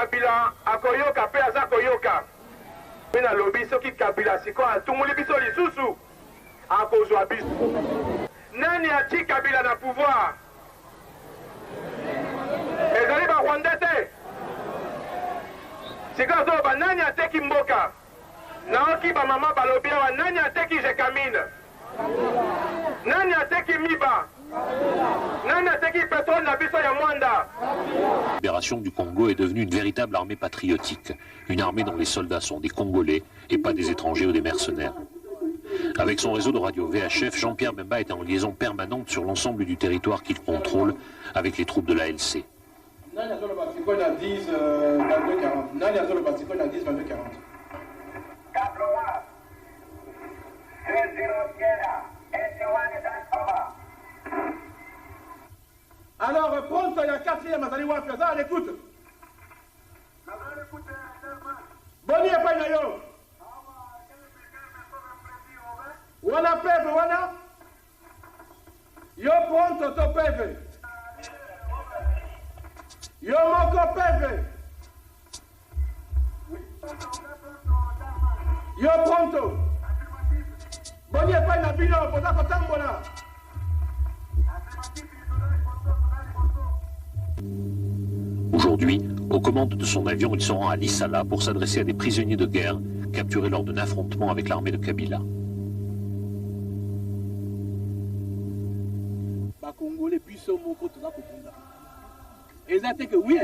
Kabila akoyoka pe aza koyoka. Pena lobi soki Kabila siko atumuli biso lisusu akozwa biso. Nani ati Kabila na pouvoir? Ezali ba Rwanda te. Sika zo ba nani ateki mboka? Naoki ba mama balobi wa nani ateki Jekamine? Nani ateki Miba? Nani ateki pétrole na biso ya Mwanda? La libération du Congo est devenue une véritable armée patriotique, une armée dont les soldats sont des Congolais et pas des étrangers ou des mercenaires. Avec son réseau de radio VHF, Jean-Pierre Bemba est en liaison permanente sur l'ensemble du territoire qu'il contrôle avec les troupes de l'ALC. Alors, prends ça, il y a 4e, Azali Wafia, ça, l'écoute. Boni et pas yo. Wana peve, wana. Yo pronto to peve. Yo moko peve. Yo pronto. Boni et pas na bino, poza kotambola. Aujourd'hui, aux commandes de son avion, il se rend à Lissala pour s'adresser à des prisonniers de guerre capturés lors d'un affrontement avec l'armée de Kabila. Congolais biso moko toza kokunda. Ezate que oui,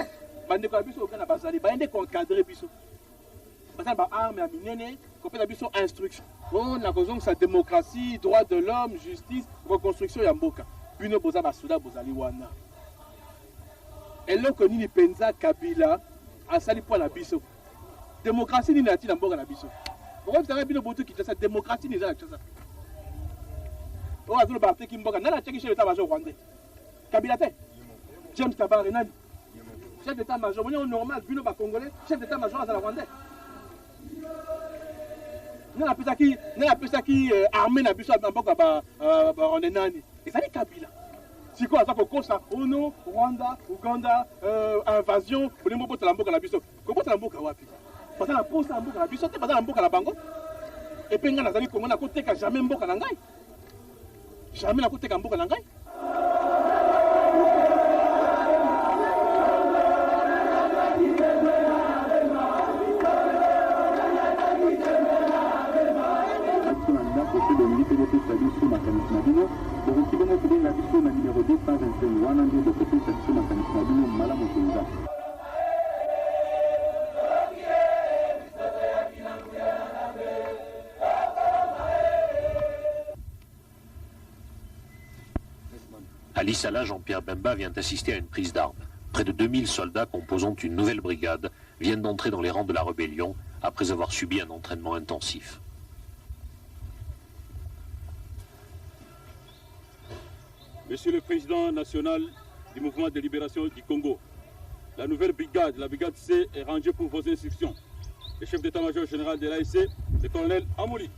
bande ko biso okana basali, bande ko encadrer biso. Parce ba arme ya minene, ko pela biso instruction. On a besoin de sa démocratie, droits de l'homme, justice, reconstruction ya mboka. Bino boza ba soda bozali wana. Eloko nini penza Kabila asali po na biso. Démocratie nini ati na mboka na biso. Pourquoi vous avez bino boto ki tsa démocratie ni za tsa. Oh, azolo ba teki mboka nana teki chef d'état major rwandais. Kabila te. James Tabare nani. Chef d'état major, on est normal bino ba congolais, chef d'état major za rwandais. Nana pesa ki armée na biso na mboka ba rwandais nani. Et ça dit Kabila. Si quoi ça kokosa ono Rwanda, Uganda, invasion, pour les mots pour la mboka na biso. Comment la mboka wapi? Parce que la poste na mboka na biso te, parce que la mboka na bango. Et puis ngana zali Congo na koteka jamais mboka na ngai. Jamais na koteka mboka na ngai. À Lissala, Jean-Pierre Bemba vient assister à une prise d'armes. Près de 2000 soldats composant une nouvelle brigade viennent d'entrer dans les rangs de la rébellion après avoir subi un entraînement intensif. Monsieur le Président national du mouvement de libération du Congo, la nouvelle brigade, la brigade C, est rangée pour vos instructions. Le chef d'état-major général de l'AEC, le colonel Amouli.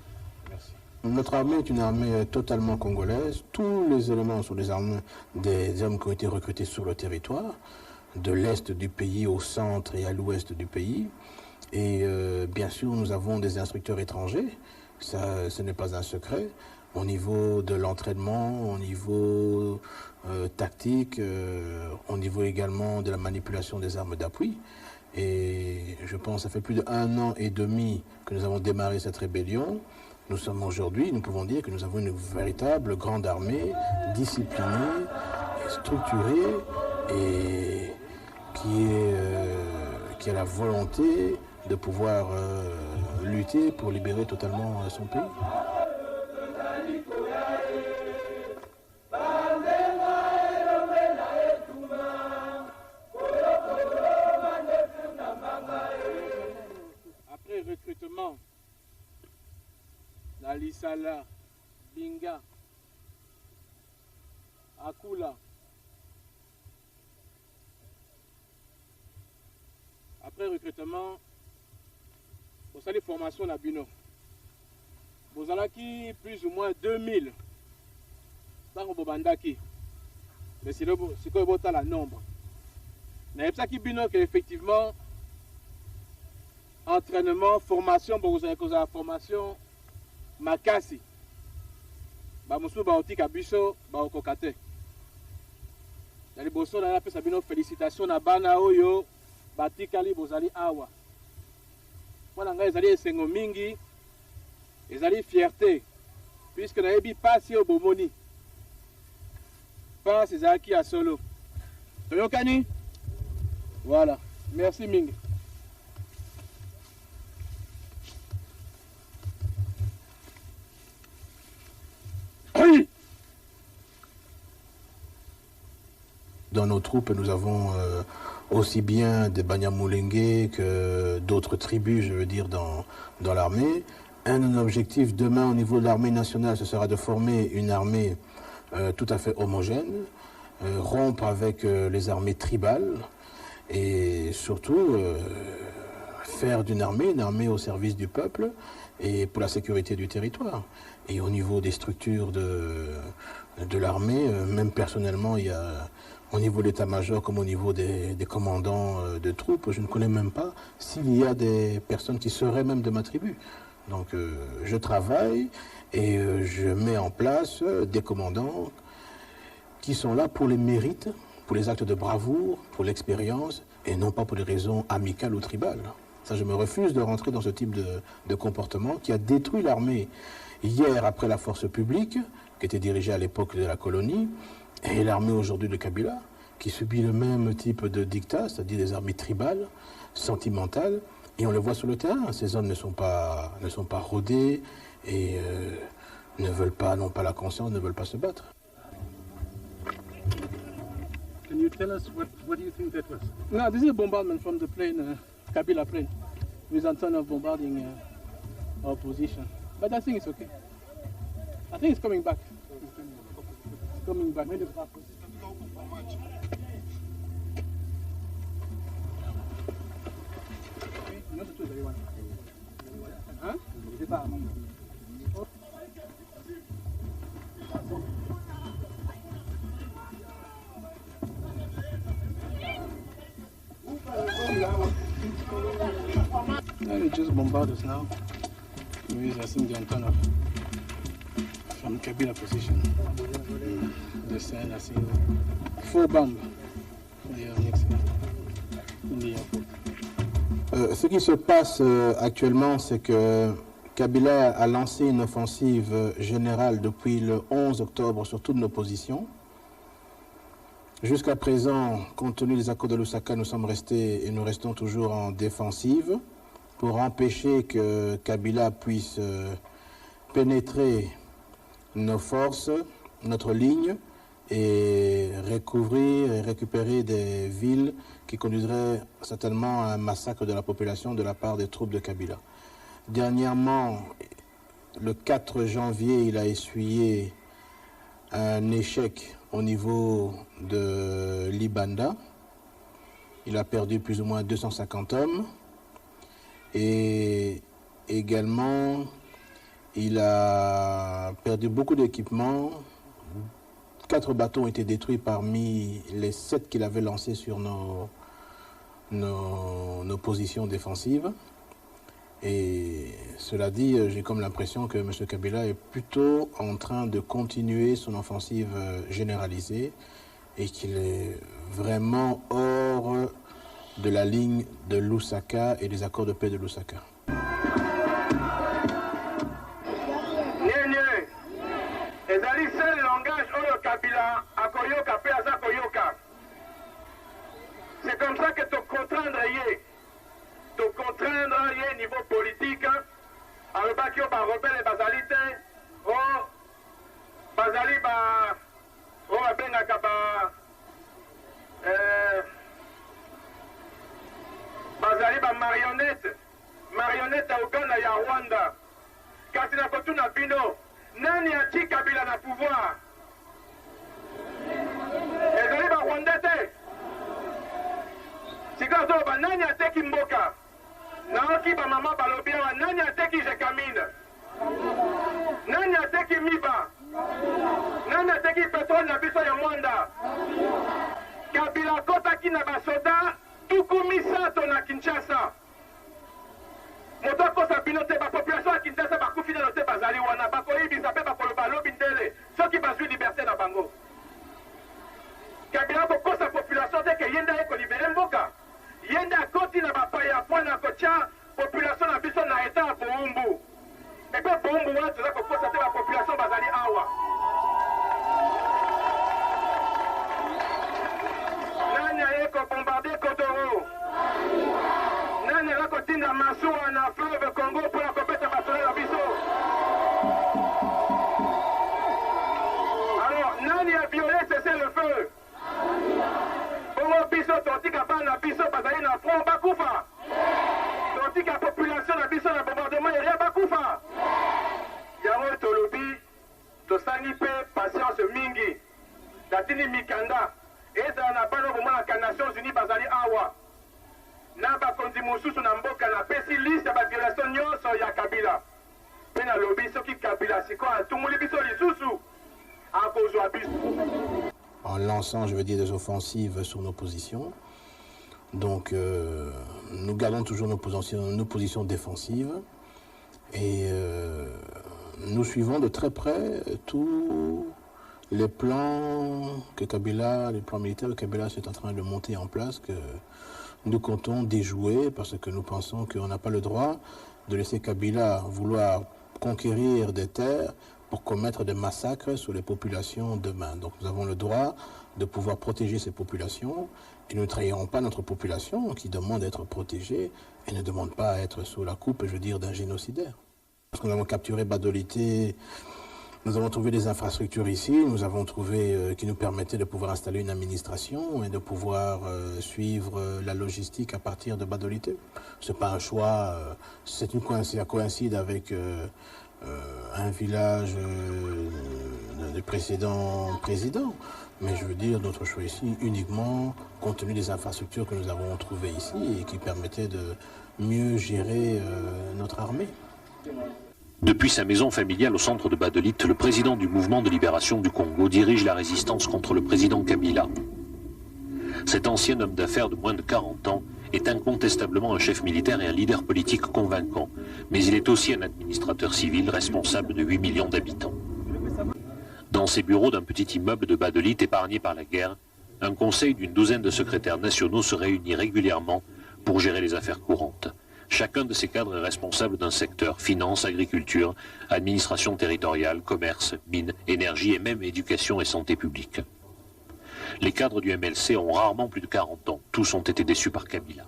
Merci. Notre armée est une armée totalement congolaise. Tous les éléments sont des armes, des hommes qui ont été recrutés sur le territoire, de l'est du pays au centre et à l'ouest du pays. Et bien sûr, nous avons des instructeurs étrangers. Ça, ce n'est pas un secret. Au niveau de l'entraînement, au niveau tactique, au niveau également de la manipulation des armes d'appui. Et je pense que ça fait plus d'1 an et demi que nous avons démarré cette rébellion. Nous sommes aujourd'hui, nous pouvons dire que nous avons une véritable grande armée, disciplinée, structurée et qui a la volonté de pouvoir lutter pour libérer totalement son pays. Après recrutement, la Lissala, Binga, Akula. Après recrutement, vous avez formation à Bino. Vous avez plus ou moins 2000. Ça, vous avez mais c'est quoi la nombre. Mais c'est ça qui Bino qu'effectivement, entraînement, formation, vous avez la formation makasi. Bamusu baotika biso baokokate. Yali boso na pesa bino félicitations na bana oyo batikali bozali awa. Wana ngai ezali esengo mingi, ezali fierté puisque na yebi pasi au bomoni. Pas ezalaki ya solo. Toyokani? Voilà. Merci mingi. Dans nos troupes, nous avons aussi bien des Banyamulenge que d'autres tribus, je veux dire, dans l'armée. Un objectif demain au niveau de l'armée nationale, ce sera de former une armée tout à fait homogène, rompre avec les armées tribales et surtout faire d'une armée une armée au service du peuple et pour la sécurité du territoire. Et au niveau des structures de l'armée, même personnellement, il y a au niveau de l'état-major comme au niveau des commandants de troupes, je ne connais même pas s'il y a des personnes qui seraient même de ma tribu. Donc je travaille et je mets en place des commandants qui sont là pour les mérites, pour les actes de bravoure, pour l'expérience et non pas pour des raisons amicales ou tribales. Ça, je me refuse de rentrer dans ce type de comportement qui a détruit l'armée hier après la force publique, qui était dirigée à l'époque de la colonie, et l'armée aujourd'hui de Kabila, qui subit le même type de dictat, c'est-à-dire des armées tribales, sentimentales, et on le voit sur le terrain. Ces hommes ne sont pas rodés et n'ont pas la conscience, ne veulent pas se battre. Can you tell us what do you think that was? No, this is a bombardment from the plane, Kabila plane, with Antonov bombarding our position. But I think it's okay. I think it's coming back. It's coming back. Hein? They just bombard us now. Maybe I think the antenna from Kabila position. They send us in 4 bombs next in the airport. Ce qui se passe actuellement, c'est que Kabila a lancé une offensive générale depuis le 11 octobre sur toutes nos positions. Jusqu'à présent, compte tenu des accords de Lusaka, nous sommes restés et nous restons toujours en défensive pour empêcher que Kabila puisse pénétrer nos forces, notre ligne et recouvrir et récupérer des villes qui conduiraient certainement à un massacre de la population de la part des troupes de Kabila. Dernièrement, le 4 janvier, il a essuyé un échec au niveau de Libanda. Il a perdu plus ou moins 250 hommes. Et également, il a perdu beaucoup d'équipements. 4 bateaux ont été détruits parmi les 7 qu'il avait lancés sur nos positions défensives. Et cela dit, j'ai comme l'impression que M. Kabila est plutôt en train de continuer son offensive généralisée et qu'il est vraiment hors de la ligne de Lusaka et des accords de paix de Lusaka. C'est comme ça que tu contraindre au niveau politique, avec qui on va rebelle bazalité, bazali ba, bazali ba marionnette à Uganda ya Rwanda. Kasi na kotuna bino, nani ati Kabila na pouvoir? Ezali ba Rwandete. Sikazo ba nani ateki mboka? Naoki ba mama balobia wa nani ateki jekamine? Nani ateki miba? Nani ateki petrole na biso ya Mwanda? Kabila kota ki na basoda tuku misato na Kinshasa. moto akosa bino te bapopulation ya Kinshasa bakufi nano te bazali wana bakoyebisa mpe bakoloba lobi ndele soki bazwi liberté na bango. Kabila kokosa population te ke ye nde ayekolibere mboka, ye nde akoti na bapaya mpona kotia population na biso na eta ya bowumbu. Epe bowumbu wana toza kokosa te bapopulation bazali awa. Nani aye kobombarde Kotoro? Nani aye kotinda masuwa na fleuve Congo mpona kobeta basoda na biso? Alors, nani a violé cessez le feu? Bongo biso totika bana biso bazali na front bakufa. Totika population na biso na bombardement aérien bakufa. Yango tolobi tosangi pe patience mingi. Datini mikanda ezala na bana bomona ka Nations Unies bazali awa. Na bakonzi mosusu na mboka na pesi liste ya baviolation nyonso ya Kabila. Pe na lobi soki Kabila siko atumuli biso lisusu akozwa biso. En lançant, je veux dire, des offensives sur nos positions. Donc, nous gardons toujours nos positions défensives et nous suivons de très près tous les plans que Kabila, les plans militaires que Kabila est en train de monter en place, que nous comptons déjouer parce que nous pensons qu'on n'a pas le droit de laisser Kabila vouloir conquérir des terres pour commettre des massacres sur les populations demain. Donc nous avons le droit de pouvoir protéger ces populations et nous ne trahirons pas notre population qui demande d'être protégée et ne demande pas à être sous la coupe, je veux dire, d'un génocidaire. Parce que nous avons capturé Badolité, nous avons trouvé des infrastructures ici, nous avons trouvé qui nous permettaient de pouvoir installer une administration et de pouvoir suivre la logistique à partir de Badolité. Ce n'est pas un choix, c'est une coïncidence, ça coïncide avec un village des précédents présidents. Mais je veux dire, notre choix ici, uniquement compte tenu des infrastructures que nous avons trouvées ici et qui permettaient de mieux gérer notre armée. Depuis sa maison familiale au centre de Badolite, le président du mouvement de libération du Congo dirige la résistance contre le président Kabila. Cet ancien homme d'affaires de moins de 40 ans est incontestablement un chef militaire et un leader politique convaincant, mais il est aussi un administrateur civil responsable de 8 millions d'habitants. Dans ses bureaux d'un petit immeuble de Badolite épargné par la guerre, un conseil d'une douzaine de secrétaires nationaux se réunit régulièrement pour gérer les affaires courantes. Chacun de ces cadres est responsable d'un secteur, finance, agriculture, administration territoriale, commerce, mines, énergie et même éducation et santé publique. Les cadres du MLC ont rarement plus de 40 ans. Tous ont été déçus par Kabila.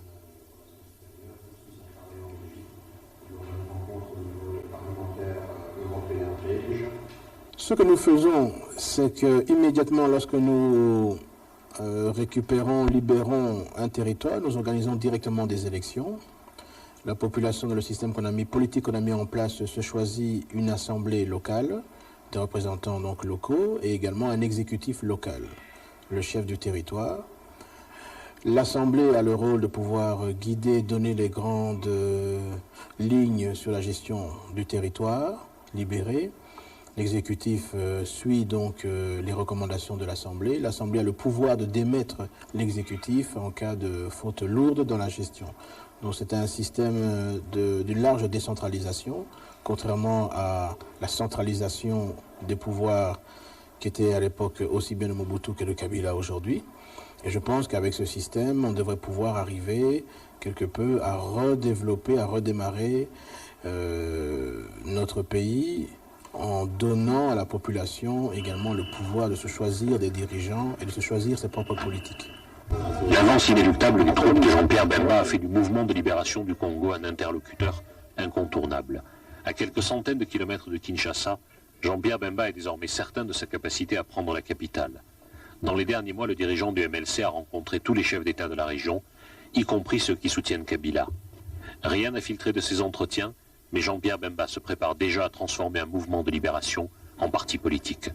Ce que nous faisons, c'est que immédiatement lorsque nous récupérons, libérons un territoire, nous organisons directement des élections. La population dans le système politique qu'on a mis en place se choisit une assemblée locale, des représentants donc locaux, et également un exécutif local, le chef du territoire. L'assemblée a le rôle de pouvoir guider, donner les grandes lignes sur la gestion du territoire libéré. L'exécutif suit donc les recommandations de l'Assemblée. L'Assemblée a le pouvoir de démettre l'exécutif en cas de faute lourde dans la gestion. Donc c'est un système d'une large décentralisation, contrairement à la centralisation des pouvoirs qui était à l'époque aussi bien de Mobutu que de Kabila aujourd'hui. Et je pense qu'avec ce système, on devrait pouvoir arriver quelque peu à redévelopper, à redémarrer notre pays en donnant à la population également le pouvoir de se choisir des dirigeants et de se choisir ses propres politiques. L'avance inéluctable des troupes de Jean-Pierre Bemba a fait du mouvement de libération du Congo un interlocuteur incontournable. À quelques centaines de kilomètres de Kinshasa, Jean-Pierre Bemba est désormais certain de sa capacité à prendre la capitale. Dans les derniers mois, le dirigeant du MLC a rencontré tous les chefs d'État de la région, y compris ceux qui soutiennent Kabila. Rien n'a filtré de ces entretiens, mais Jean-Pierre Bemba se prépare déjà à transformer un mouvement de libération en parti politique.